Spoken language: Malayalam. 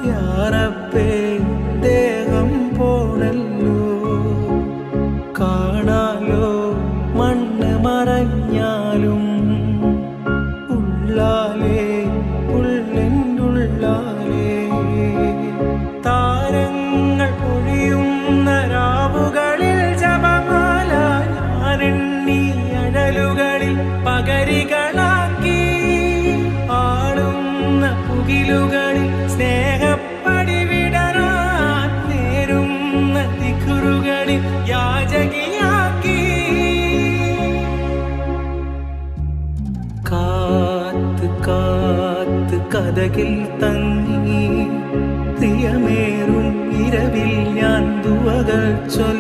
യാറപ്പേ ദേഹം പോണല്ലോ കാണാലോ മണ്ണ് മറഞ്ഞാലും ഉള്ളാലേ ഉള്ളിൻ്റുള്ളാലേ താരങ്ങൾ പൊഴിയുന്ന രാവുകളിൽ ജപമാല ഞാനെണ്ണി അഴലുകളിൽ പകരികളാക്കി പുകിലുകളിൽ സ്നേഹപ്പടി വിടരാൻ നേരുന്ന ദിഖുറുകളിൽ യാചകിയാക്കി കാത്ത് കാത്ത് കഥകിൽ തങ്ങി പ്രിയമേറും ഇരവിൽ ഞാൻ ദുവകൾ ചൊല്ലി